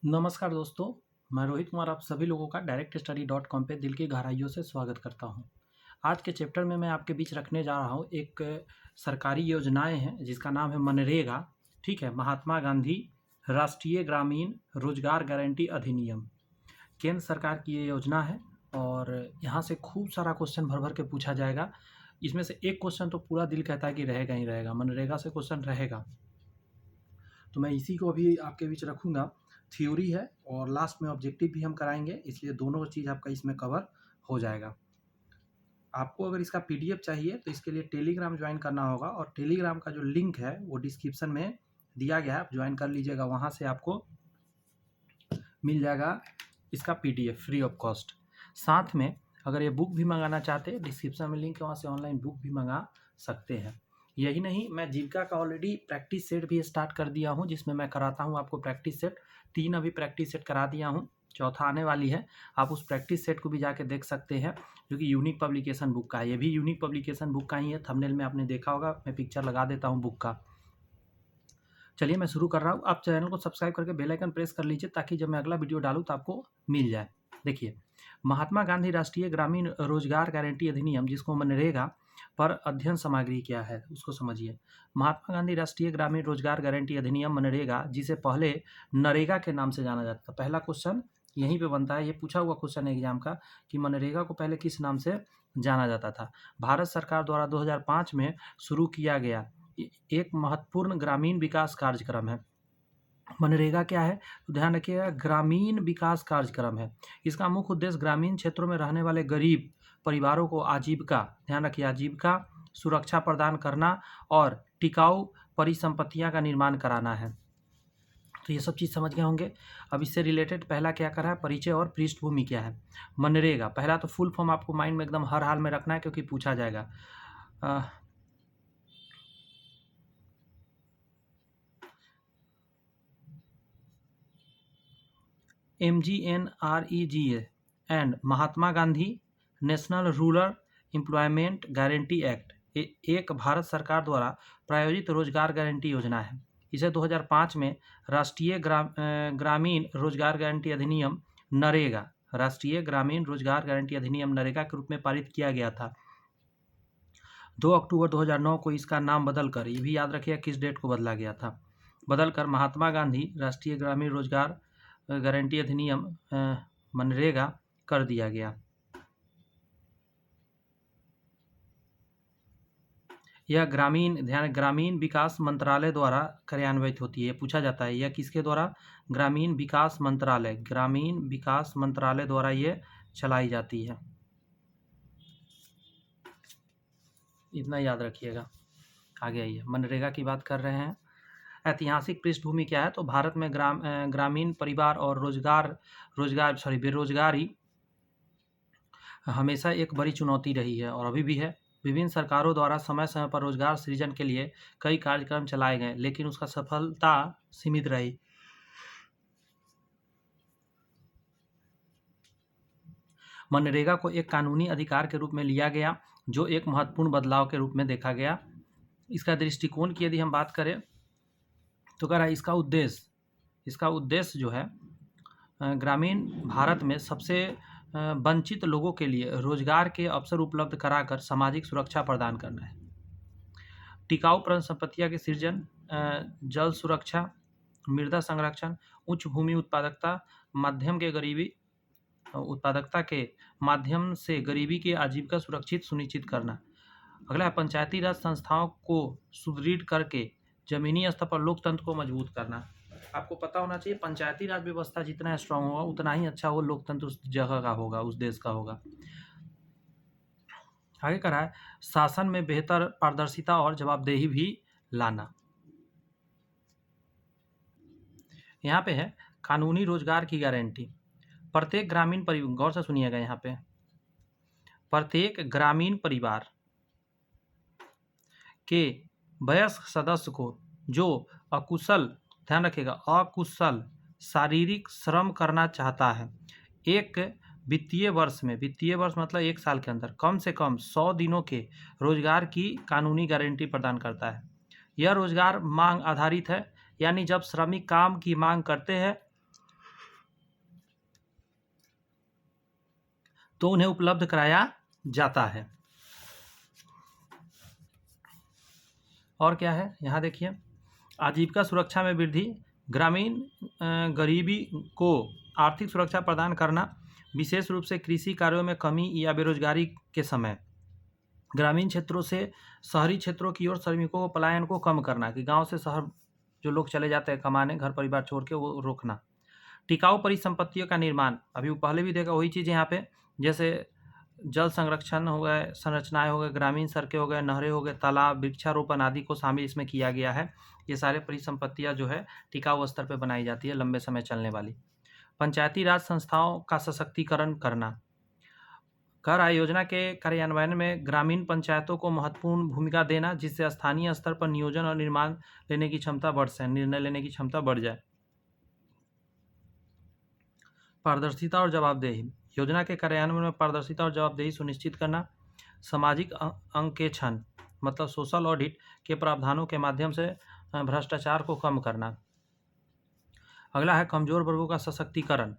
नमस्कार दोस्तों, मैं रोहित कुमार आप सभी लोगों का directstudy.com पे दिल की गहराइयों से स्वागत करता हूं। आज के चैप्टर में मैं आपके बीच रखने जा रहा हूं एक सरकारी योजनाएं हैं जिसका नाम है मनरेगा। ठीक है, महात्मा गांधी राष्ट्रीय ग्रामीण रोजगार गारंटी अधिनियम केंद्र सरकार की ये योजना है और यहाँ से खूब सारा क्वेश्चन भर भर के पूछा जाएगा। इसमें से एक क्वेश्चन तो पूरा दिल कहता है कि रहेगा ही रहेगा, मनरेगा से क्वेश्चन रहेगा। तो मैं इसी को अभी आपके बीच रखूँगा। थ्योरी है और लास्ट में ऑब्जेक्टिव भी हम कराएंगे, इसलिए दोनों चीज़ आपका इसमें कवर हो जाएगा। आपको अगर इसका पीडीएफ चाहिए तो इसके लिए टेलीग्राम ज्वाइन करना होगा और टेलीग्राम का जो लिंक है वो डिस्क्रिप्शन में दिया गया है, आप ज्वाइन कर लीजिएगा। वहाँ से आपको मिल जाएगा इसका पीडीएफ फ्री ऑफ कॉस्ट। साथ में अगर ये बुक भी मंगाना चाहते हैं, डिस्क्रिप्शन में लिंक है, वहाँ से ऑनलाइन बुक भी मंगा सकते हैं। यही नहीं, मैं जीविका का ऑलरेडी प्रैक्टिस सेट भी स्टार्ट कर दिया हूँ जिसमें मैं कराता हूँ आपको प्रैक्टिस सेट। 3 अभी प्रैक्टिस सेट करा दिया हूँ, चौथा आने वाली है। आप उस प्रैक्टिस सेट को भी जाके देख सकते हैं जो कि यूनिक पब्लिकेशन बुक का है। ये भी यूनिक पब्लिकेशन बुक का ही है, थंबनेल में आपने देखा होगा, मैं पिक्चर लगा देता हूँ बुक का। चलिए मैं शुरू कर रहा हूँ। आप चैनल को सब्सक्राइब करके बेल आइकन प्रेस कर लीजिए ताकि जब मैं अगला वीडियो डालूँ तो आपको मिल जाए। देखिए, महात्मा गांधी राष्ट्रीय ग्रामीण रोजगार गारंटी अधिनियम, जिसको मनरेगा, पर अध्ययन सामग्री क्या है उसको समझिए। महात्मा गांधी राष्ट्रीय ग्रामीण रोजगार गारंटी अधिनियम मनरेगा, जिसे पहले नरेगा के नाम से जाना जाता था। पहला क्वेश्चन यहीं पे बनता है, ये पूछा हुआ क्वेश्चन है एग्जाम का कि मनरेगा को पहले किस नाम से जाना जाता था। भारत सरकार द्वारा 2005 में शुरू किया गया एक महत्वपूर्ण ग्रामीण विकास कार्यक्रम है। मनरेगा क्या है तो ध्यान रखिएगा, ग्रामीण विकास कार्यक्रम है। इसका मुख्य उद्देश्य ग्रामीण क्षेत्रों में रहने वाले गरीब परिवारों को आजीविका, ध्यान रखिए आजीविका, सुरक्षा प्रदान करना और टिकाऊ परिसंपत्तियां का निर्माण कराना है। तो ये सब चीज़ समझ गए होंगे। अब इससे रिलेटेड पहला क्या करा है, परिचय और पृष्ठभूमि क्या है। मनरेगा, पहला तो फुल फॉर्म आपको माइंड में एकदम हर हाल में रखना है क्योंकि पूछा जाएगा। MGNREGA and Mahatma Gandhi national rural employment guarantee act एक भारत सरकार द्वारा प्रायोजित रोजगार गारंटी योजना है। इसे 2005 में राष्ट्रीय ग्रामीण रोजगार गारंटी अधिनियम नरेगा, राष्ट्रीय ग्रामीण रोजगार गारंटी अधिनियम नरेगा के रूप में पारित किया गया था। 2 अक्टूबर 2009 को इसका नाम बदलकर, ये भी याद रखिएगा किस डेट को बदला गया था, बदलकर महात्मा गांधी राष्ट्रीय ग्रामीण रोजगार गारंटी अधिनियम मनरेगा कर दिया गया। यह ग्रामीण विकास मंत्रालय द्वारा कार्यान्वित होती है। पूछा जाता है यह किसके द्वारा, ग्रामीण विकास मंत्रालय द्वारा ये चलाई जाती है। इतना याद रखिएगा। आगे आइए, मनरेगा की बात कर रहे हैं। ऐतिहासिक पृष्ठभूमि क्या है तो भारत में ग्रामीण परिवार और बेरोजगारी हमेशा एक बड़ी चुनौती रही है और अभी भी है। विभिन्न सरकारों द्वारा समय समय पर रोजगार सृजन के लिए कई कार्यक्रम चलाए गए, लेकिन उसका सफलता सीमित रही। मनरेगा को एक कानूनी अधिकार के रूप में लिया गया, जो एक महत्वपूर्ण बदलाव के रूप में देखा गया। इसका दृष्टिकोण की यदि हम बात करें तो कह रहा है इसका उद्देश्य जो है ग्रामीण भारत में सबसे वंचित लोगों के लिए रोजगार के अवसर उपलब्ध कराकर सामाजिक सुरक्षा प्रदान करना है। टिकाऊ परिसंपत्तियां के सृजन, जल सुरक्षा, मृदा संरक्षण, उच्च भूमि उत्पादकता के माध्यम से गरीबी की आजीविका सुरक्षित सुनिश्चित करना। अगला है पंचायती राज संस्थाओं को सुदृढ़ करके जमीनी स्तर पर लोकतंत्र को मजबूत करना। आपको पता होना चाहिए पंचायती राज व्यवस्था जितना स्ट्रांग होगा उतना ही अच्छा वो लोकतंत्र उस जगह का होगा, उस देश का होगा। आगे करा है शासन में बेहतर पारदर्शिता और जवाबदेही भी लाना। यहाँ पे है कानूनी रोजगार की गारंटी। प्रत्येक ग्रामीण परिवार, गौर से सुनिएगा, यहाँ पे प्रत्येक ग्रामीण परिवार के वयस्क सदस्य को जो अकुशल, ध्यान रखिएगा, अकुशल शारीरिक श्रम करना चाहता है, एक वित्तीय वर्ष मतलब 1 साल के अंदर कम से कम 100 दिनों के रोजगार की कानूनी गारंटी प्रदान करता है। यह रोजगार मांग आधारित है, यानी जब श्रमिक काम की मांग करते हैं तो उन्हें उपलब्ध कराया जाता है। और क्या है यहाँ देखिए, आजीविका सुरक्षा में वृद्धि, ग्रामीण गरीबी को आर्थिक सुरक्षा प्रदान करना, विशेष रूप से कृषि कार्यों में कमी या बेरोजगारी के समय ग्रामीण क्षेत्रों से शहरी क्षेत्रों की ओर श्रमिकों को पलायन को कम करना, कि गांव से शहर जो लोग चले जाते हैं कमाने घर परिवार छोड़ के, वो रोकना। टिकाऊ परिसंपत्तियों का निर्माण, अभी पहले भी देखा वही चीज़ यहाँ पे, जैसे जल संरक्षण हो गए, संरचनाएं हो गए, ग्रामीण सड़कें हो गए, नहरें हो गए, तालाब, वृक्षारोपण आदि को शामिल इसमें किया गया है। ये सारे परिसंपत्तियां जो है टिकाऊ स्तर पर बनाई जाती है, लंबे समय चलने वाली। पंचायती राज संस्थाओं का सशक्तिकरण करना, कर आय योजना के कार्यान्वयन में ग्रामीण पंचायतों को महत्वपूर्ण भूमिका देना, जिससे स्थानीय स्तर पर नियोजन और निर्णय लेने की क्षमता बढ़ जाए। पारदर्शिता और जवाबदेही, योजना के कार्यान्वयन में पारदर्शिता और जवाबदेही सुनिश्चित करना। सामाजिक अंकेक्षण मतलब सोशल ऑडिट के प्रावधानों के माध्यम से भ्रष्टाचार को कम करना। अगला है कमजोर वर्गों का सशक्तिकरण,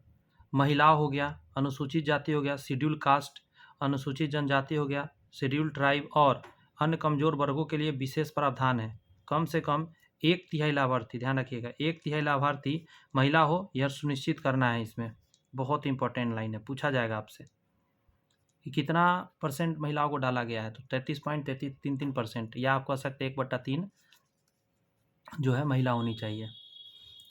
महिला हो गया, अनुसूचित जाति हो गया, शेड्यूल कास्ट, अनुसूचित जनजाति हो गया, शेड्यूल ट्राइब और अन्य कमजोर वर्गों के लिए विशेष प्रावधान है। कम से कम 1/3 लाभार्थी, ध्यान रखिएगा 1/3 लाभार्थी महिला हो, यह सुनिश्चित करना है। इसमें बहुत इंपॉर्टेंट लाइन है, पूछा जाएगा आपसे कि कितना % महिलाओं को डाला गया है, तो 33.3333%, या आप कह सकते 1/3 जो है महिला होनी चाहिए।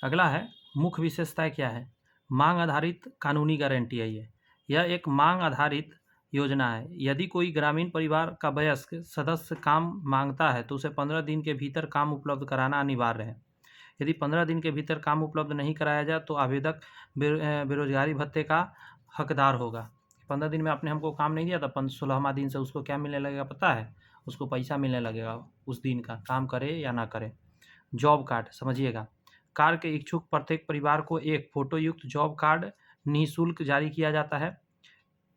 अगला है मुख्य विशेषताएं क्या है, मांग आधारित कानूनी गारंटी है। यह एक मांग आधारित योजना है। यदि कोई ग्रामीण परिवार का वयस्क सदस्य काम मांगता है तो उसे 15 दिन के भीतर काम उपलब्ध कराना अनिवार्य है। यदि 15 दिन के भीतर काम उपलब्ध नहीं कराया जाए तो आवेदक बेरोजगारी भत्ते का हकदार होगा। 15 दिन में आपने हमको काम नहीं दिया था, 16वां दिन से उसको क्या मिलने लगेगा पता है, उसको पैसा मिलने लगेगा उस दिन का, काम करे या ना करे। जॉब कार्ड समझिएगा, कार्य के इच्छुक प्रत्येक परिवार को एक फोटो युक्त जॉब कार्ड निःशुल्क जारी किया जाता है।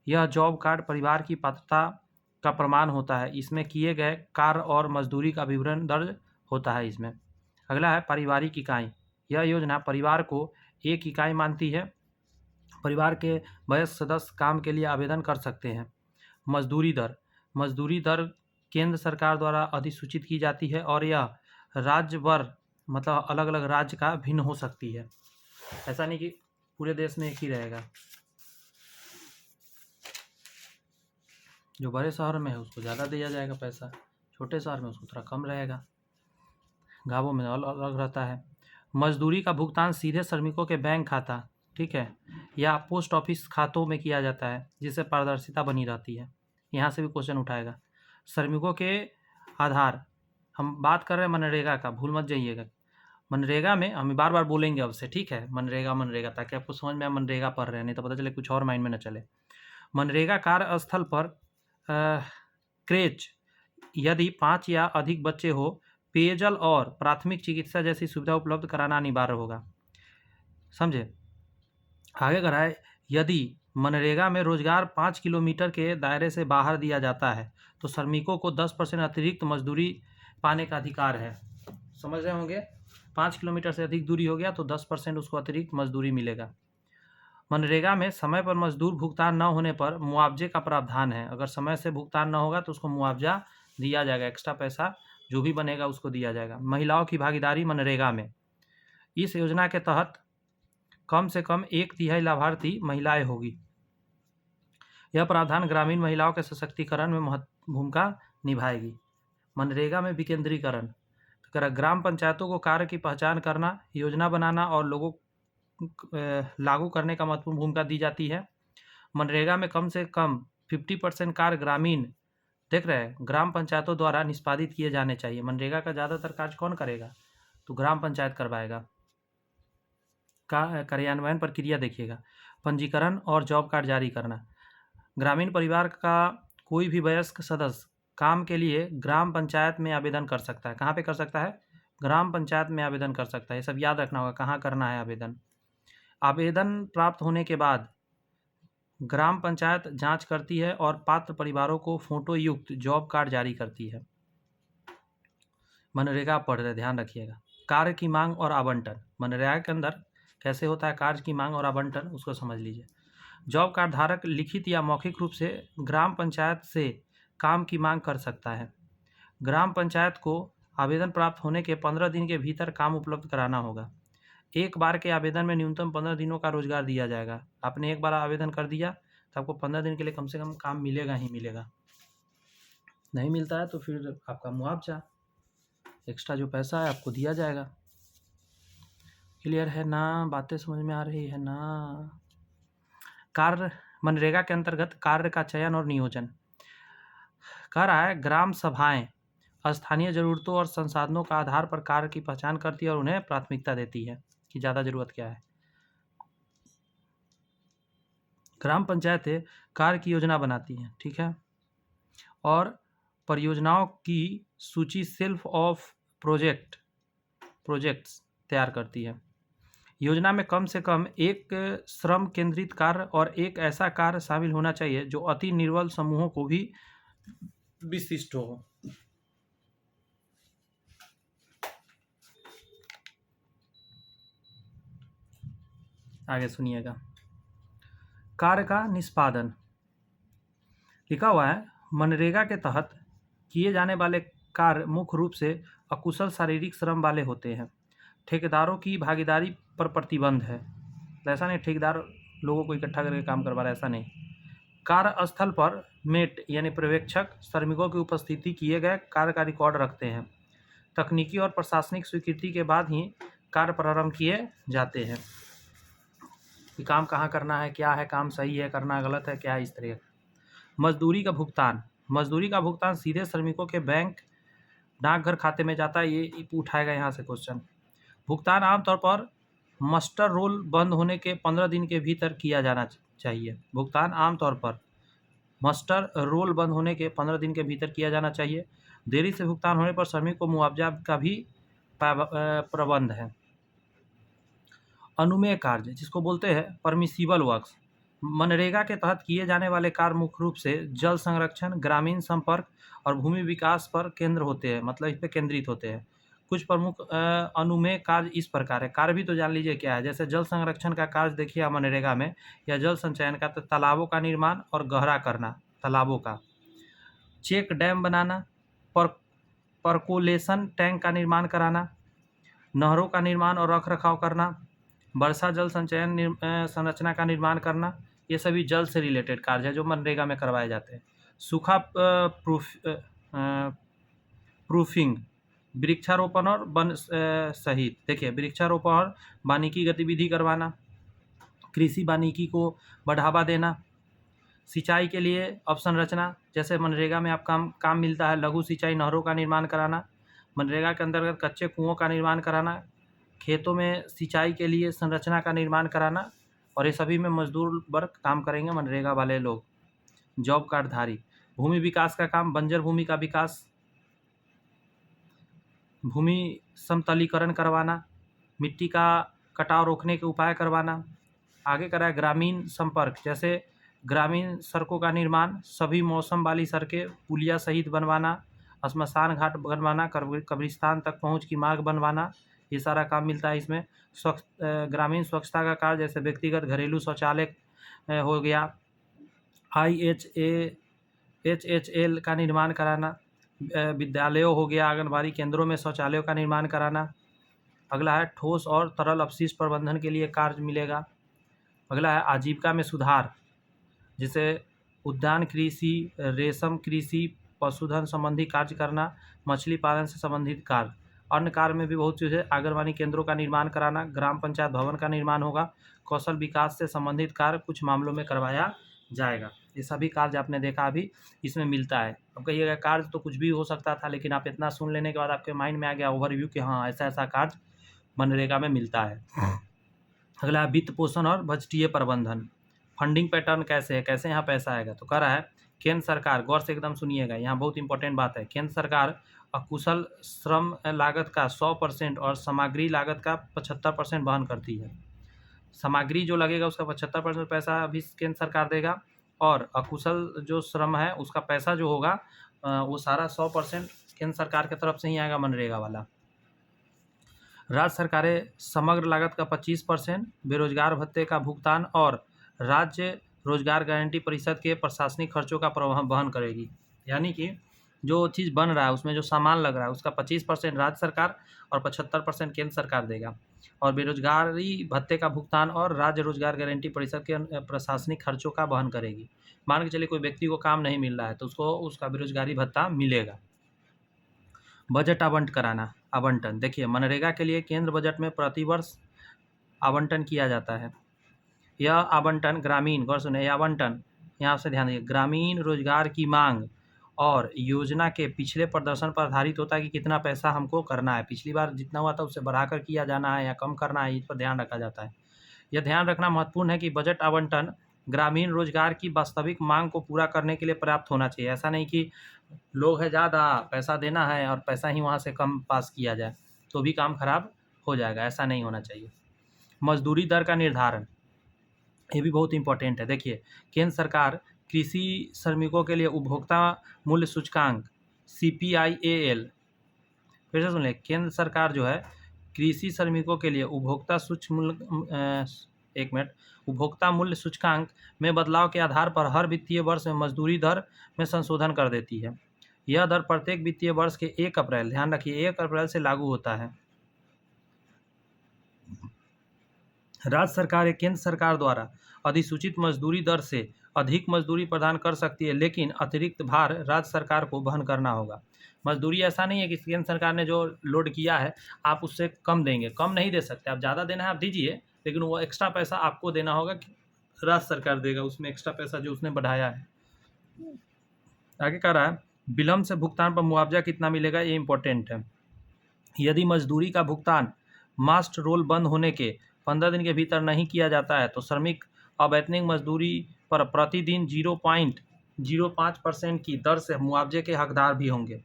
यह जॉब कार्ड परिवार की पात्रता का प्रमाण होता है। इसमें किए गए कार्य और मजदूरी का विवरण दर्ज होता है इसमें। अगला है पारिवारिक इकाई, यह योजना परिवार को एक इकाई मानती है। परिवार के वयस्क सदस्य काम के लिए आवेदन कर सकते हैं। मजदूरी दर केंद्र सरकार द्वारा अधिसूचित की जाती है और यह राज्यवार मतलब अलग अलग राज्य का भिन्न हो सकती है, ऐसा नहीं कि पूरे देश में एक ही रहेगा। जो बड़े शहर में है उसको ज़्यादा दिया जाएगा पैसा, छोटे शहर में उसको थोड़ा कम रहेगा, गाँवों में अलग अलग रहता है। मजदूरी का भुगतान सीधे श्रमिकों के बैंक खाता, ठीक है, या पोस्ट ऑफिस खातों में किया जाता है, जिससे पारदर्शिता बनी रहती है। यहाँ से भी क्वेश्चन उठाएगा। श्रमिकों के आधार, हम बात कर रहे हैं मनरेगा का, भूल मत जाइएगा। मनरेगा में हम बार बार बोलेंगे अब से, ठीक है, मनरेगा, ताकि आपको समझ में आए मनरेगा पढ़ रहे हैं, नहीं तो पता चले कुछ और माइंड में न चले। मनरेगा कार्यस्थल पर क्रेच यदि 5 या अधिक बच्चे हो, पेयजल और प्राथमिक चिकित्सा जैसी सुविधा उपलब्ध कराना अनिवार्य होगा। समझे? आगे कराए, यदि मनरेगा में रोजगार 5 किलोमीटर के दायरे से बाहर दिया जाता है तो श्रमिकों को 10% अतिरिक्त मजदूरी पाने का अधिकार है। समझ रहे होंगे, 5 किलोमीटर से अधिक दूरी हो गया तो 10% उसको अतिरिक्त मजदूरी मिलेगा। मनरेगा में समय पर मजदूर भुगतान न होने पर मुआवजे का प्रावधान है। अगर समय से भुगतान न होगा तो उसको मुआवजा दिया जाएगा, एक्स्ट्रा पैसा जो भी बनेगा उसको दिया जाएगा। महिलाओं की भागीदारी मनरेगा में, इस योजना के तहत कम से कम 1/3 लाभार्थी महिलाएं होगी। यह प्रावधान ग्रामीण महिलाओं के सशक्तिकरण में महत्वपूर्ण भूमिका निभाएगी। मनरेगा में विकेंद्रीकरण, ग्राम पंचायतों को कार्य की पहचान करना, योजना बनाना और लोगों लागू करने का महत्वपूर्ण भूमिका दी जाती है। मनरेगा में कम से कम 50% कार्य ग्रामीण, देख रहे हैं, ग्राम पंचायतों द्वारा निष्पादित किए जाने चाहिए। मनरेगा का ज़्यादातर कार्य कौन करेगा, तो ग्राम पंचायत करवाएगा। का कार्यान्वयन प्रक्रिया देखिएगा, पंजीकरण और जॉब कार्ड जारी करना। ग्रामीण परिवार का कोई भी वयस्क सदस्य काम के लिए ग्राम पंचायत में आवेदन कर सकता है। कहाँ पे कर सकता है, ग्राम पंचायत में आवेदन कर सकता है। ये सब याद रखना होगा, कहाँ करना है आवेदन। आवेदन प्राप्त होने के बाद ग्राम पंचायत जांच करती है और पात्र परिवारों को फोटो युक्त जॉब कार्ड जारी करती है। मनरेगा पढ़ रहे, ध्यान रखिएगा। कार्य की मांग और आवंटन, मनरेगा के अंदर कैसे होता है कार्य की मांग और आवंटन, उसको समझ लीजिए। जॉब कार्ड धारक लिखित या मौखिक रूप से ग्राम पंचायत से काम की मांग कर सकता है। ग्राम पंचायत को आवेदन प्राप्त होने के 15 दिन के भीतर काम उपलब्ध कराना होगा। एक बार के आवेदन में न्यूनतम 15 दिनों का रोजगार दिया जाएगा। आपने एक बार आवेदन कर दिया तो आपको 15 दिन के लिए कम से कम काम मिलेगा ही मिलेगा। नहीं मिलता है तो फिर आपका मुआवजा, एक्स्ट्रा जो पैसा है आपको दिया जाएगा। क्लियर है ना? बातें समझ में आ रही है ना? कार्य मनरेगा के अंतर्गत कार्य का चयन और नियोजन कह रहा है। ग्राम सभाएं स्थानीय जरूरतों और संसाधनों का आधार पर कार्य की पहचान करती है और उन्हें प्राथमिकता देती है कि ज़्यादा जरूरत क्या है। ग्राम पंचायतें कार्य की योजना बनाती हैं, ठीक है, और परियोजनाओं की सूची सेल्फ ऑफ प्रोजेक्ट्स तैयार करती है। योजना में कम से कम एक श्रम केंद्रित कार्य और एक ऐसा कार्य शामिल होना चाहिए जो अति निर्बल समूहों को भी विशिष्ट हो। आगे सुनिएगा। कार्य का निष्पादन लिखा हुआ है। मनरेगा के तहत किए जाने वाले कार्य मुख्य रूप से अकुशल शारीरिक श्रम वाले होते हैं। ठेकेदारों की भागीदारी पर प्रतिबंध है। ऐसा नहीं ठेकेदार लोगों को इकट्ठा करके काम करवा रहा है, ऐसा नहीं। कार्यस्थल पर मेट यानी पर्यवेक्षक श्रमिकों की उपस्थिति किए गए कार्य का रिकॉर्ड रखते हैं। तकनीकी और प्रशासनिक स्वीकृति के बाद ही कार्य प्रारंभ किए जाते हैं कि काम कहाँ करना है, क्या है, काम सही है, करना गलत है, क्या है, इस तरह। मजदूरी का भुगतान सीधे श्रमिकों के बैंक डाकघर खाते में जाता है। ये उठाएगा यहाँ से क्वेश्चन। भुगतान आमतौर पर मस्टर रोल बंद होने के 15 दिन के भीतर किया जाना चाहिए। भुगतान आमतौर पर मस्टर रोल बंद होने के 15 दिन के भीतर किया जाना चाहिए। देरी से भुगतान होने पर श्रमिक को मुआवजा का भी प्रबंध है। अनुमेय कार्य जिसको बोलते हैं परमिसिबल वर्क्स, मनरेगा के तहत किए जाने वाले कार्य मुख्य रूप से जल संरक्षण, ग्रामीण संपर्क और भूमि विकास पर केंद्र होते हैं, मतलब इस पर केंद्रित होते हैं। कुछ प्रमुख अनुमेय कार्य इस प्रकार है। कार्य भी तो जान लीजिए क्या है। जैसे जल संरक्षण का कार्य देखिए मनरेगा में, या जल संचयन का तो तालाबों का निर्माण और गहरा करना तालाबों का, चेक डैम बनाना, परकोलेशन टैंक का निर्माण कराना, नहरों का निर्माण और रख रखाव करना, वर्षा जल संचयन संरचना का निर्माण करना, ये सभी जल से रिलेटेड कार्य है जो मनरेगा में करवाए जाते हैं। सूखा प्रूफिंग, वृक्षारोपण और वन सहित, देखिए वृक्षारोपण और वानिकी गतिविधि करवाना, कृषि वानिकी को बढ़ावा देना, सिंचाई के लिए अवसंरचना, जैसे मनरेगा में आप काम मिलता है लघु सिंचाई नहरों का निर्माण कराना, मनरेगा के अंतर्गत कच्चे कुओं का निर्माण कराना, खेतों में सिंचाई के लिए संरचना का निर्माण कराना, और ये सभी में मजदूर वर्ग काम करेंगे मनरेगा वाले लोग, जॉब कार्डधारी। भूमि विकास का काम, बंजर भूमि का विकास, भूमि समतलीकरण करवाना, मिट्टी का कटाव रोकने के उपाय करवाना। आगे कराए ग्रामीण संपर्क, जैसे ग्रामीण सड़कों का निर्माण, सभी मौसम वाली सड़कें पुलिया सहित बनवाना, श्मशान घाट बनवाना, कब्रिस्तान तक पहुंच की मार्ग बनवाना, ये सारा काम मिलता है इसमें। ग्रामीण स्वच्छता का कार्य, जैसे व्यक्तिगत घरेलू शौचालय हो गया, IHHL का निर्माण कराना, विद्यालयों हो गया, आंगनबाड़ी केंद्रों में शौचालयों का निर्माण कराना। अगला है ठोस और तरल अपशिष्ट प्रबंधन के लिए कार्य मिलेगा। अगला है आजीविका में सुधार, जैसे उद्यान कृषि, रेशम कृषि, पशुधन संबंधी कार्य करना, मछली पालन से संबंधित कार्य। अन्य कार्य में भी बहुत चीज़ है। आंगनबाड़ी केंद्रों का निर्माण कराना, ग्राम पंचायत भवन का निर्माण होगा, कौशल विकास से संबंधित कार्य कुछ मामलों में करवाया जाएगा। ये सभी कार्य आपने देखा अभी इसमें मिलता है। अब कहिएगा कार्य तो कुछ भी हो सकता था, लेकिन आप इतना सुन लेने के बाद आपके माइंड में आ गया ओवरव्यू कि हाँ ऐसा ऐसा कार्य मनरेगा में मिलता है। अगला वित्त पोषण और बजटीय प्रबंधन, फंडिंग पैटर्न कैसे है, कैसे यहाँ पैसा आएगा। तो कह रहा है केंद्र सरकार, गौर से एकदम सुनिएगा, यहाँ बहुत इंपॉर्टेंट बात है। केंद्र सरकार अकुशल श्रम लागत का 100% और सामग्री लागत का 75% वहन करती है। सामग्री जो लगेगा उसका 75% पैसा अभी केंद्र सरकार देगा, और अकुशल जो श्रम है उसका पैसा जो होगा वो सारा 100% केंद्र सरकार की तरफ से ही आएगा मनरेगा वाला। राज्य सरकारें समग्र लागत का 25%, बेरोजगार भत्ते का भुगतान और राज्य रोजगार गारंटी परिषद के प्रशासनिक खर्चों का वहन करेगी। यानी कि जो चीज़ बन रहा है उसमें जो सामान लग रहा है उसका 25% राज्य सरकार और 75% केंद्र सरकार देगा। और बेरोजगारी भत्ते का भुगतान और राज्य रोजगार गारंटी परिषद के प्रशासनिक खर्चों का वहन करेगी। मान के चलिए कोई व्यक्ति को काम नहीं मिल रहा है तो उसको उसका बेरोजगारी भत्ता मिलेगा। बजट आवंटन देखिए, मनरेगा के लिए केंद्र बजट में प्रतिवर्ष आवंटन किया जाता है। यह आवंटन ग्रामीण, गौर सुनिए, यह आवंटन यहाँ से ध्यान दीजिए, ग्रामीण रोजगार की मांग और योजना के पिछले प्रदर्शन पर आधारित होता है कि कितना पैसा हमको करना है। पिछली बार जितना हुआ था उससे बढ़ाकर किया जाना है या कम करना है, इस पर ध्यान रखा जाता है। यह ध्यान रखना महत्वपूर्ण है कि बजट आवंटन ग्रामीण रोजगार की वास्तविक मांग को पूरा करने के लिए पर्याप्त होना चाहिए। ऐसा नहीं कि लोग है ज़्यादा, पैसा देना है और पैसा ही वहाँ से कम पास किया जाए तो भी काम खराब हो जाएगा, ऐसा नहीं होना चाहिए। मजदूरी दर का निर्धारण, ये भी बहुत इंपॉर्टेंट है। देखिए, केंद्र सरकार कृषि श्रमिकों के लिए उपभोक्ता मूल्य सूचकांक CPIAL, फिर से सुन लें, केंद्र सरकार जो है कृषि श्रमिकों के लिए उपभोक्ता मूल्य सूचकांक में बदलाव के आधार पर हर वित्तीय वर्ष में मजदूरी दर में संशोधन कर देती है। यह दर प्रत्येक वित्तीय वर्ष के 1 अप्रैल, ध्यान रखिए 1 अप्रैल से लागू होता है। राज्य सरकार या केंद्र सरकार द्वारा अधिसूचित मजदूरी दर से अधिक मजदूरी प्रदान कर सकती है, लेकिन अतिरिक्त भार राज्य सरकार को वहन करना होगा। मजदूरी ऐसा नहीं है कि केंद्र सरकार ने जो लोड किया है आप उससे कम देंगे, कम नहीं दे सकते। आप ज़्यादा देना है आप दीजिए, लेकिन वो एक्स्ट्रा पैसा आपको देना होगा, राज्य सरकार देगा उसमें एक्स्ट्रा पैसा जो उसने बढ़ाया है। आगे कह रहा है विलम्ब से भुगतान पर मुआवजा कितना मिलेगा, ये इंपॉर्टेंट है। यदि मजदूरी का भुगतान मास्ट रोल बंद होने के 15 दिन के भीतर नहीं किया जाता है तो श्रमिक अवैतनिक मजदूरी पर प्रतिदिन 0.05% की दर से मुआवजे के हकदार भी होंगे।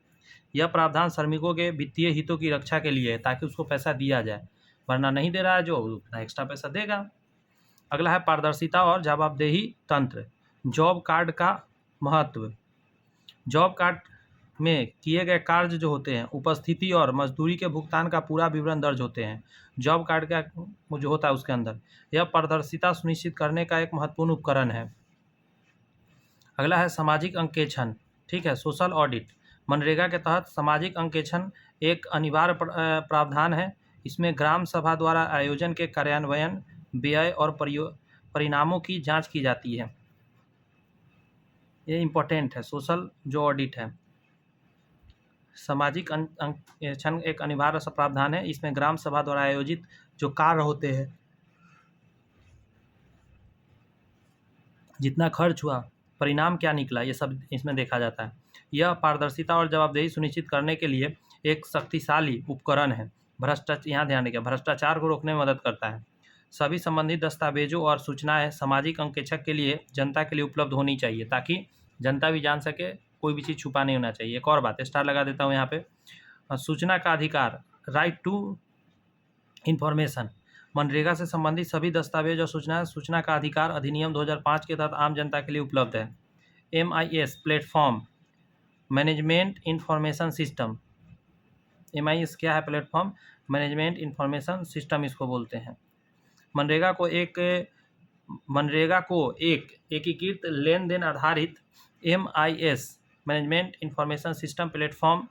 यह प्रावधान श्रमिकों के वित्तीय हितों की रक्षा के लिए है ताकि उसको पैसा दिया जाए, वरना नहीं दे रहा है जो उतना एक्स्ट्रा पैसा देगा। अगला है पारदर्शिता और जवाबदेही तंत्र। जॉब कार्ड का महत्व, जॉब कार्ड में किए गए कार्य जो होते हैं, उपस्थिति और मजदूरी के भुगतान का पूरा विवरण दर्ज होते हैं। जॉब कार्ड का जो होता है उसके अंदर यह पारदर्शिता सुनिश्चित करने का एक महत्वपूर्ण उपकरण है। अगला है सामाजिक अंकेक्षण, ठीक है, सोशल ऑडिट। मनरेगा के तहत सामाजिक अंकेक्षण एक अनिवार्य प्रावधान है। इसमें ग्राम सभा द्वारा आयोजन के कार्यान्वयन, व्यय और परिणामों की जांच की जाती है। ये इम्पोर्टेंट है, सोशल जो ऑडिट है। सामाजिक अंकेक्षण एक अनिवार्य प्रावधान है। इसमें ग्राम सभा द्वारा आयोजित जो कार्य होते हैं, जितना खर्च हुआ, परिणाम क्या निकला, ये सब इसमें देखा जाता है। यह पारदर्शिता और जवाबदेही सुनिश्चित करने के लिए एक शक्तिशाली उपकरण है। यहाँ ध्यान रखिए, भ्रष्टाचार को रोकने में मदद करता है। सभी संबंधित दस्तावेजों और सूचनाएं सामाजिक अंकेक्षक के लिए जनता के लिए उपलब्ध होनी चाहिए ताकि जनता भी जान सके, कोई भी चीज़ छुपा नहीं होना चाहिए। एक और बात, स्टार लगा देता हूँ यहाँ पे, सूचना का अधिकार, राइट टू इंफॉर्मेशन। मनरेगा से संबंधित सभी दस्तावेज और सूचना का अधिकार अधिनियम 2005 के तहत आम जनता के लिए उपलब्ध है। MIS platform, management information system. MIS क्या है? प्लेटफॉर्म मैनेजमेंट इंफॉर्मेशन सिस्टम इसको बोलते हैं। मनरेगा को एक एकीकृत लेन देन आधारित MIS management information system platform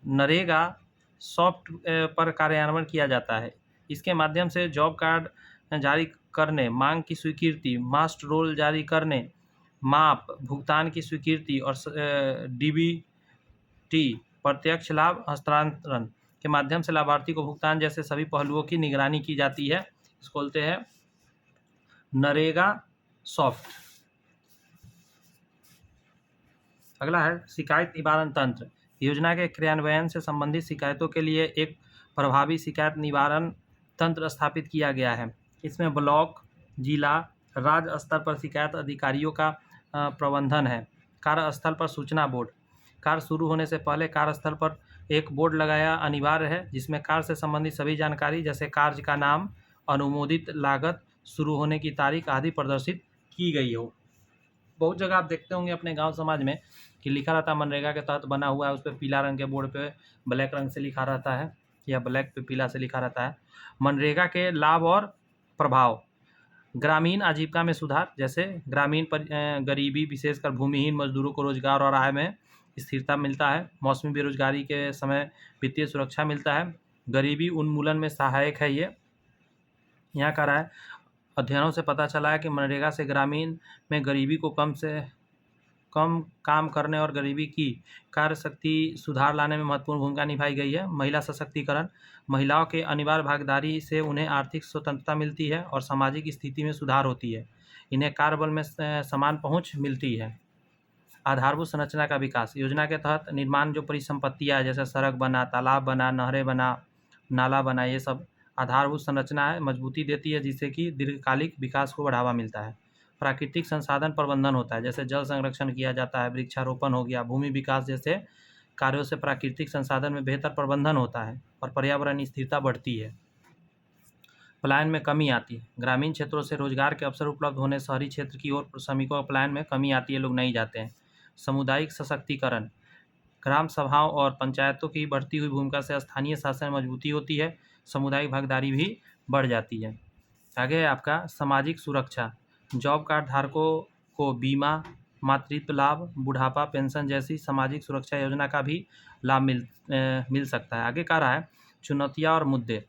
NREGA soft पर कार्यान्वयन किया जाता है। इसके माध्यम से जॉब कार्ड जारी करने, मांग की स्वीकृति, मास्ट रोल जारी करने, माप, भुगतान की स्वीकृति और DBT प्रत्यक्ष लाभ हस्तांतरण के माध्यम से लाभार्थी को भुगतान जैसे सभी पहलुओं की निगरानी की जाती है। इसको बोलते हैं नरेगा सॉफ्ट। अगला है शिकायत निवारण तंत्र। योजना के क्रियान्वयन से संबंधित शिकायतों के लिए एक प्रभावी शिकायत निवारण तंत्र स्थापित किया गया है। इसमें ब्लॉक, जिला, राज्य स्तर पर शिकायत अधिकारियों का प्रबंधन है। कार्यस्थल पर सूचना बोर्ड, कार्य शुरू होने से पहले कार्यस्थल पर एक बोर्ड लगाया अनिवार्य है जिसमें कार्य से संबंधित सभी जानकारी जैसे कार्य का नाम, अनुमोदित लागत, शुरू होने की तारीख आदि प्रदर्शित की गई हो। बहुत जगह आप देखते होंगे अपने गांव समाज में कि लिखा रहता है मनरेगा के तहत बना हुआ है, उस पर पीला रंग के बोर्ड पे ब्लैक रंग से लिखा रहता है या ब्लैक पे पीला से लिखा रहता है। मनरेगा के लाभ और प्रभाव, ग्रामीण आजीविका में सुधार, जैसे ग्रामीण पर गरीबी विशेषकर भूमिहीन मजदूरों को रोजगार और आय में स्थिरता मिलता है। मौसमी बेरोजगारी के समय वित्तीय सुरक्षा मिलता है। गरीबी उन्मूलन में सहायक है ये। यहाँ कह रहा है अध्ययनों से पता चला है कि मनरेगा से ग्रामीण में गरीबी को कम काम करने और गरीबी की कार्य शक्ति सुधार लाने में महत्वपूर्ण भूमिका निभाई गई है। महिला सशक्तिकरण, महिलाओं के अनिवार्य भागीदारी से उन्हें आर्थिक स्वतंत्रता मिलती है और सामाजिक स्थिति में सुधार होती है। इन्हें कार्यबल में समान पहुंच मिलती है। आधारभूत संरचना का विकास, योजना के तहत निर्माण जो परिसंपत्तियाँ है, जैसे सड़क बना, तालाब बना, नहरें बना, नाला बना, ये सब आधारभूत संरचना है, मजबूती देती है, जिससे कि दीर्घकालिक विकास को बढ़ावा मिलता है। प्राकृतिक संसाधन प्रबंधन होता है, जैसे जल संरक्षण किया जाता है, वृक्षारोपण हो गया, भूमि विकास जैसे कार्यों से प्राकृतिक संसाधन में बेहतर प्रबंधन होता है और पर्यावरण स्थिरता बढ़ती है। पलायन में कमी आती है, ग्रामीण क्षेत्रों से रोजगार के अवसर उपलब्ध होने शहरी क्षेत्र की ओर श्रमिकों के पलायन में कमी आती है, लोग नहीं जाते हैं। सामुदायिक सशक्तिकरण, ग्राम सभाओं और पंचायतों की बढ़ती हुई भूमिका से स्थानीय शासन में मजबूती होती है, सामुदायिक भागीदारी भी बढ़ जाती है। आगे है आपका सामाजिक सुरक्षा, जॉब कार्ड धारकों को बीमा, मातृत्व लाभ, बुढ़ापा पेंशन जैसी सामाजिक सुरक्षा योजना का भी लाभ मिल सकता है। आगे कह रहा है चुनौतियाँ और मुद्दे।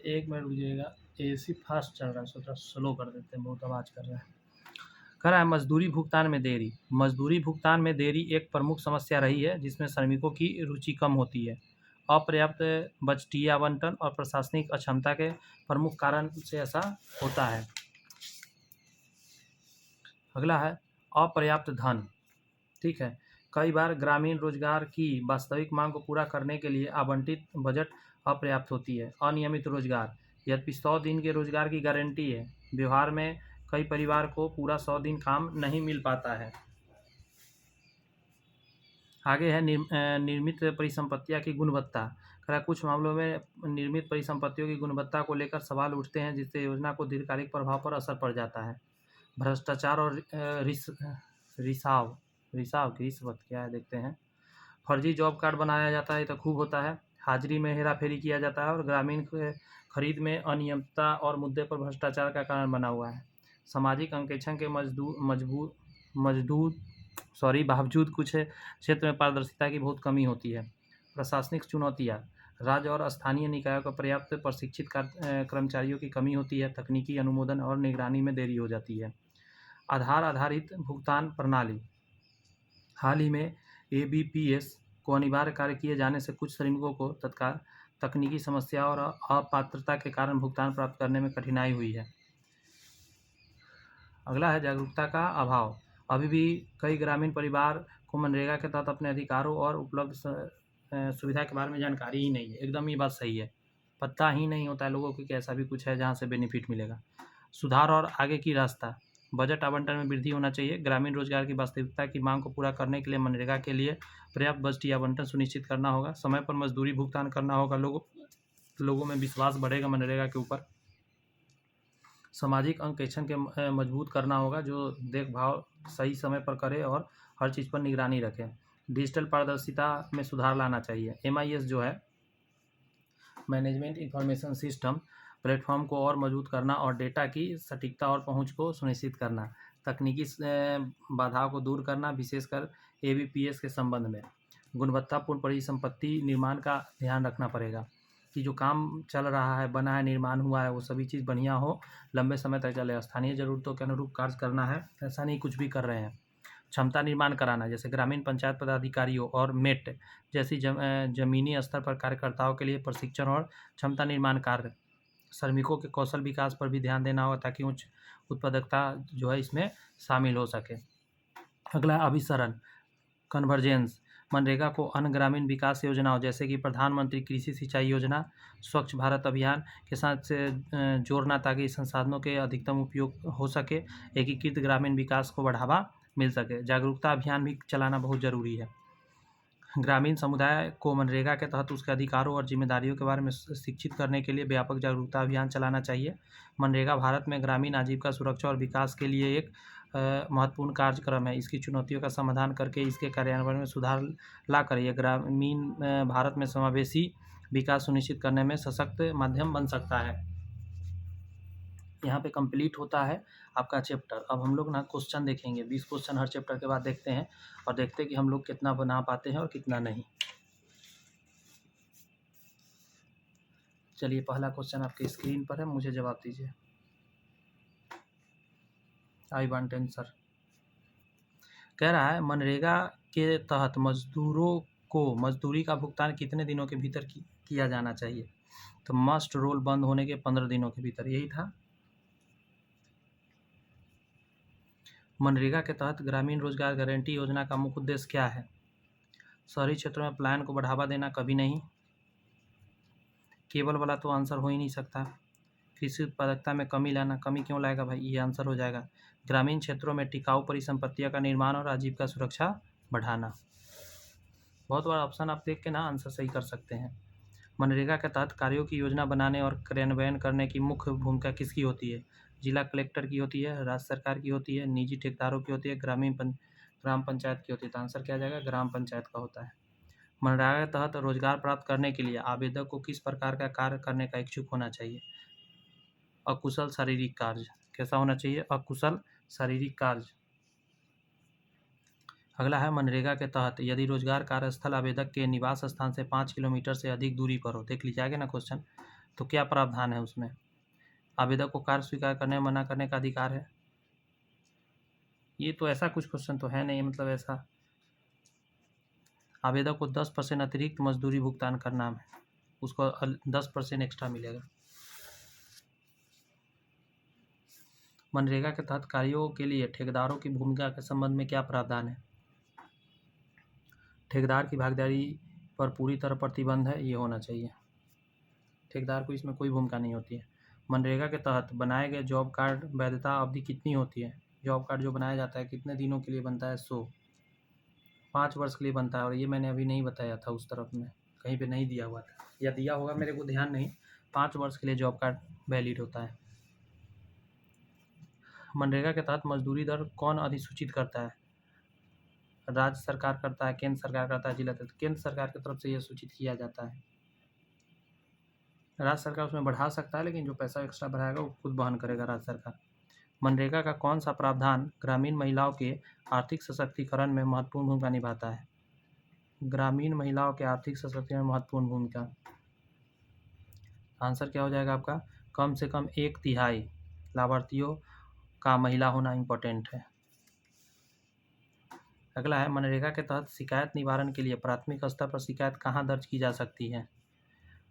एक मिनट रुकिएगा, एसी फास्ट चल रहा है, सोचा स्लो कर देते हैं, बहुत आवाज़ कर रहा है। कह रहा है मजदूरी भुगतान में देरी, मजदूरी भुगतान में देरी एक प्रमुख समस्या रही है, जिसमें श्रमिकों की रुचि कम होती है। अपर्याप्त बजटीय आवंटन और प्रशासनिक अक्षमता के प्रमुख कारण से ऐसा होता है। अगला है अपर्याप्त धन। ठीक है, कई बार ग्रामीण रोजगार की वास्तविक मांग को पूरा करने के लिए आवंटित बजट अपर्याप्त होती है। अनियमित रोजगार, यद्यपि 100 दिन के रोजगार की गारंटी है, व्यवहार में कई परिवार को पूरा 100 दिन काम नहीं मिल पाता है। आगे है निर्मित परिसंपत्तियां की गुणवत्ता। कुछ मामलों में निर्मित परिसंपत्तियों की गुणवत्ता को लेकर सवाल उठते हैं, जिससे योजना को दीर्घकालिक प्रभाव पर असर पड़ जाता है। भ्रष्टाचार और रिश्वत क्या है देखते हैं। फर्जी जॉब कार्ड बनाया जाता है, तो खूब होता है। हाजिरी में हेराफेरी किया जाता है और ग्रामीण खरीद में अनियमितता और मुद्दे पर भ्रष्टाचार का कारण बना हुआ है। सामाजिक अंकेक्षण के बावजूद कुछ क्षेत्र में पारदर्शिता की बहुत कमी होती है। प्रशासनिक चुनौतियाँ, राज्य और स्थानीय निकायों को पर्याप्त प्रशिक्षित कर्मचारियों की कमी होती है। तकनीकी अनुमोदन और निगरानी में देरी हो जाती है। आधार आधारित भुगतान प्रणाली, हाल ही में ABPS को अनिवार्य कार्य किए जाने से कुछ श्रमिकों को तत्काल तकनीकी समस्या और अपात्रता के कारण भुगतान प्राप्त करने में कठिनाई हुई है। अगला है जागरूकता का अभाव, अभी भी कई ग्रामीण परिवार को मनरेगा के तहत अपने अधिकारों और उपलब्ध सुविधा के बारे में जानकारी ही नहीं है। एकदम ये बात सही है, पता ही नहीं होता है लोगों को कि ऐसा भी कुछ है जहाँ से बेनिफिट मिलेगा। सुधार और आगे की रास्ता, बजट आवंटन में वृद्धि होना चाहिए। ग्रामीण रोजगार की वास्तविकता की मांग को पूरा करने के लिए मनरेगा के लिए पर्याप्त बजटीय आवंटन सुनिश्चित करना होगा। समय पर मजदूरी भुगतान करना होगा। लोगों में विश्वास बढ़ेगा मनरेगा के ऊपर। सामाजिक अंकेक्षण के मजबूत करना होगा, जो देखभाल सही समय पर करे और हर चीज़ पर निगरानी रखे। डिजिटल पारदर्शिता में सुधार लाना चाहिए। MIS जो है मैनेजमेंट इंफॉर्मेशन सिस्टम प्लेटफॉर्म को और मजबूत करना और डेटा की सटीकता और पहुंच को सुनिश्चित करना। तकनीकी बाधाओं को दूर करना, विशेषकर ABPS के संबंध में। गुणवत्तापूर्ण परिसंपत्ति निर्माण का ध्यान रखना पड़ेगा कि जो काम चल रहा है, बना है, निर्माण हुआ है, वो सभी चीज़ बढ़िया हो, लंबे समय तक चले। स्थानीय ज़रूरतों के अनुरूप कार्य करना है, ऐसा नहीं कुछ भी कर रहे हैं। क्षमता निर्माण कराना, जैसे ग्रामीण पंचायत पदाधिकारियों और MET जैसी जमीनी स्तर पर कार्यकर्ताओं के लिए प्रशिक्षण और क्षमता निर्माण कार्य। श्रमिकों के कौशल विकास पर भी ध्यान देना होगा ताकि उच्च उत्पादकता जो है इसमें शामिल हो सके। अगला अभिसरण कन्वर्जेंस, मनरेगा को अन्य ग्रामीण विकास योजनाओं जैसे कि प्रधानमंत्री कृषि सिंचाई योजना, स्वच्छ भारत अभियान के साथ से जोड़ना ताकि संसाधनों के अधिकतम उपयोग हो सके, एकीकृत ग्रामीण विकास को बढ़ावा मिल सके। जागरूकता अभियान भी चलाना बहुत ज़रूरी है। ग्रामीण समुदाय को मनरेगा के तहत उसके अधिकारों और जिम्मेदारियों के बारे में शिक्षित करने के लिए व्यापक जागरूकता अभियान चलाना चाहिए। मनरेगा भारत में ग्रामीण आजीविका सुरक्षा और विकास के लिए एक महत्वपूर्ण कार्यक्रम है। इसकी चुनौतियों का समाधान करके इसके कार्यान्वयन में सुधार लाकर यह ग्रामीण भारत में समावेशी विकास सुनिश्चित करने में सशक्त माध्यम बन सकता है। यहाँ पे कंप्लीट होता है आपका चैप्टर। अब हम लोग ना क्वेश्चन देखेंगे, 20 क्वेश्चन हर चैप्टर के बाद देखते हैं और देखते हैं कि हम लोग कितना बना पाते हैं और कितना नहीं। चलिए, पहला क्वेश्चन आपके स्क्रीन पर है, मुझे जवाब दीजिए। I want answer. कह रहा है मनरेगा के तहत मजदूरों को मजदूरी का भुगतान कितने दिनों के भीतर किया जाना चाहिए? तो मस्ट रोल बंद होने के 15 दिनों के भीतर, यही था। मनरेगा के तहत ग्रामीण रोजगार गारंटी योजना का मुख्य उद्देश्य क्या है? शहरी क्षेत्रों में पलायन को बढ़ावा देना, कभी नहीं। केवल वाला तो आंसर हो ही नहीं सकता। कृषि उत्पादकता में कमी लाना, कमी क्यों लाएगा भाई, ये आंसर हो जाएगा। ग्रामीण क्षेत्रों में टिकाऊ परिसंपत्तियों का निर्माण और आजीविका सुरक्षा बढ़ाना। बहुत बार ऑप्शन आप देख के ना आंसर सही कर सकते हैं। मनरेगा के तहत कार्यों की योजना बनाने और क्रियान्वयन करने की मुख्य भूमिका किसकी होती है? जिला कलेक्टर की होती है, राज्य सरकार की होती है, निजी ठेकेदारों की होती है, ग्राम पंचायत की होती है। तो आंसर क्या आ जाएगा? ग्राम पंचायत का होता है। मनरेगा के तहत रोजगार प्राप्त करने के लिए आवेदक को किस प्रकार का कार्य करने का इच्छुक होना चाहिए? अकुशल शारीरिक कार्य। कैसा होना चाहिए? अकुशल शारीरिक कार्य। अगला है मनरेगा के तहत यदि रोजगार कार्यस्थल आवेदक के निवास स्थान से 5 किलोमीटर से अधिक दूरी पर हो, देख लीजिए आगे ना क्वेश्चन, तो क्या प्रावधान है उसमें? आवेदक को कार्य स्वीकार करने मना करने का अधिकार है। ये तो ऐसा कुछ क्वेश्चन तो है नहीं, मतलब ऐसा आवेदक को 10% अतिरिक्त मजदूरी भुगतान करना है, उसको 10% एक्स्ट्रा मिलेगा। मनरेगा के तहत कार्यों के लिए ठेकेदारों की भूमिका के संबंध में क्या प्रावधान है? ठेकेदार की भागीदारी पर पूरी तरह प्रतिबंध है, ये होना चाहिए। ठेकेदार को इसमें कोई भूमिका नहीं होती है। मनरेगा के तहत बनाए गए जॉब कार्ड वैधता अवधि कितनी होती है? जॉब कार्ड जो बनाया जाता है कितने दिनों के लिए बनता है? 5 वर्ष के लिए बनता है। और ये मैंने अभी नहीं बताया था, उस तरफ में कहीं पे नहीं दिया हुआ था, या दिया होगा मेरे को ध्यान नहीं। 5 वर्ष के लिए जॉब कार्ड वैलिड होता है। मनरेगा के तहत मजदूरी दर कौन अधिसूचित करता है? राज्य सरकार करता है, केंद्र सरकार करता है, जिला केंद्र सरकार की तरफ से यह सूचित किया जाता है। राज्य सरकार उसमें बढ़ा सकता है, लेकिन जो पैसा एक्स्ट्रा बढ़ाएगा वो खुद वहन करेगा राज्य सरकार। मनरेगा का कौन सा प्रावधान ग्रामीण महिलाओं के आर्थिक सशक्तिकरण में महत्वपूर्ण भूमिका निभाता है? ग्रामीण महिलाओं के आर्थिक सशक्तिकरण में महत्वपूर्ण भूमिका। आंसर क्या हो जाएगा आपका? कम से कम 1/3 लाभार्थियों का महिला होना इम्पोर्टेंट है। अगला है मनरेगा के तहत शिकायत निवारण के लिए प्राथमिक स्तर पर शिकायत कहाँ दर्ज की जा सकती है?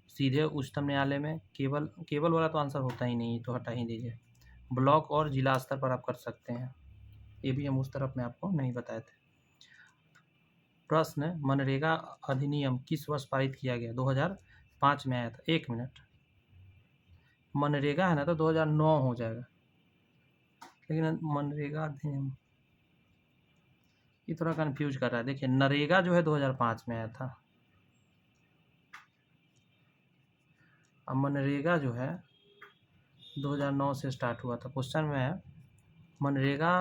सीधे उच्चतम न्यायालय में। केवल वाला तो आंसर होता ही नहीं, तो हटा ही दीजिए। ब्लॉक और जिला स्तर पर आप कर सकते हैं, ये भी हम उस तरफ में आपको नहीं बताए थे। प्रश्न, मनरेगा अधिनियम किस वर्ष पारित किया गया? 2005 में आया था। 1 मिनट, मनरेगा है ना तो 2009 हो जाएगा, लेकिन मनरेगा अधिनियम ये थोड़ा कन्फ्यूज कर रहा है। देखिए, नरेगा जो है 2005 में आया था, अब मनरेगा जो है 2009 से स्टार्ट हुआ था। क्वेश्चन में है मनरेगा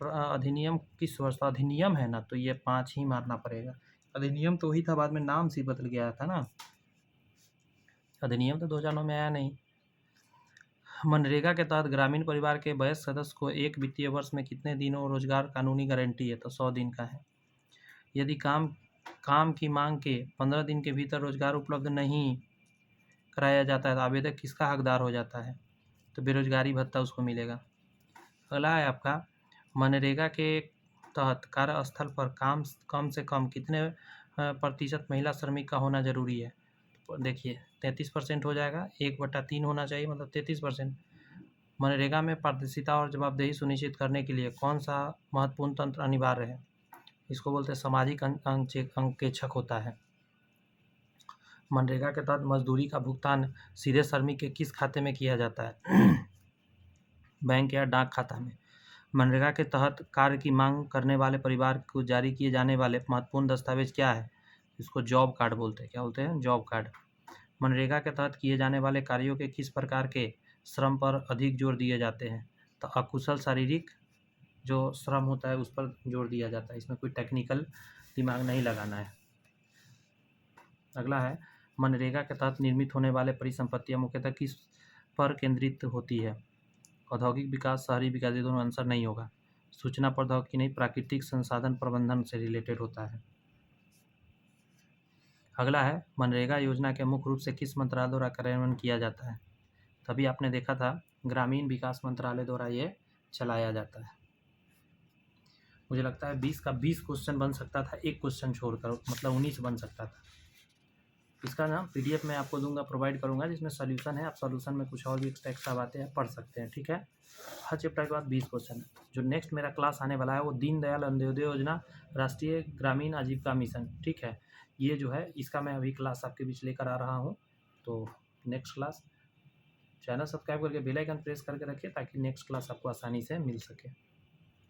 अधिनियम किस वर्ष? अधिनियम है ना, तो ये 5 ही मारना पड़ेगा। अधिनियम तो वही था, बाद में नाम से बदल गया था ना। अधिनियम तो 2009 में आया नहीं। मनरेगा के तहत ग्रामीण परिवार के वयस्क सदस्य को एक वित्तीय वर्ष में कितने दिनों रोजगार कानूनी गारंटी है? तो 100 दिन का है। यदि काम की मांग के 15 दिन के भीतर रोजगार उपलब्ध नहीं कराया जाता है तो आवेदक किसका हकदार हो जाता है? तो बेरोजगारी भत्ता उसको मिलेगा। अगला है आपका, मनरेगा के तहत कार्यस्थल पर कम से कम कितने प्रतिशत महिला श्रमिक का होना जरूरी है? तो देखिए 33% हो जाएगा, 1/3 होना चाहिए, मतलब 33%। मनरेगा में पारदर्शिता और जवाबदेही सुनिश्चित करने के लिए कौन सा महत्वपूर्ण तंत्र अनिवार्य है? इसको बोलते हैं सामाजिक अंकेक्षक होता है। मनरेगा के तहत मजदूरी का भुगतान सीधे श्रमिक के किस खाते में किया जाता है? बैंक या डाक खाता में। मनरेगा के तहत कार्य की मांग करने वाले परिवार को जारी किए जाने वाले महत्वपूर्ण दस्तावेज क्या है? इसको जॉब कार्ड बोलते हैं। क्या बोलते हैं? Job card. मनरेगा के तहत किए जाने वाले कार्यों के किस प्रकार के श्रम पर अधिक जोर दिए जाते हैं? तो अकुशल शारीरिक जो श्रम होता है उस पर जोर दिया जाता है, इसमें कोई टेक्निकल दिमाग नहीं लगाना है। अगला है, मनरेगा के तहत निर्मित होने वाले परिसंपत्तियां मुख्यतः किस पर केंद्रित होती है? औद्योगिक विकास, शहरी विकास, ये दोनों आंसर नहीं होगा। सूचना प्रौद्योगिकी नहीं, प्राकृतिक संसाधन प्रबंधन से रिलेटेड होता है। अगला है, मनरेगा योजना के मुख्य रूप से किस मंत्रालय द्वारा कार्यान्वयन किया जाता है? तभी आपने देखा था ग्रामीण विकास मंत्रालय द्वारा ये चलाया जाता है। मुझे लगता है 20 का 20 क्वेश्चन बन सकता था, एक क्वेश्चन छोड़कर, मतलब 19 बन सकता था। इसका ना पीडीएफ मैं आपको दूंगा, प्रोवाइड करूंगा, जिसमें सोल्यूशन है। आप सोल्यूशन में कुछ और भी एक्स्ट्रा बातें हैं, पढ़ सकते हैं, ठीक है। हर चैप्टर के बाद 20 क्वेश्चन है। जो नेक्स्ट मेरा क्लास आने वाला है वो दीनदयाल अंत्योदय योजना, राष्ट्रीय ग्रामीण आजीविका मिशन, ठीक है। ये जो है इसका मैं अभी क्लास आपके बीच लेकर आ रहा हूँ। तो नेक्स्ट क्लास, चैनल सब्सक्राइब करके बेल आइकन प्रेस करके रखिए ताकि नेक्स्ट क्लास आपको आसानी से मिल सके।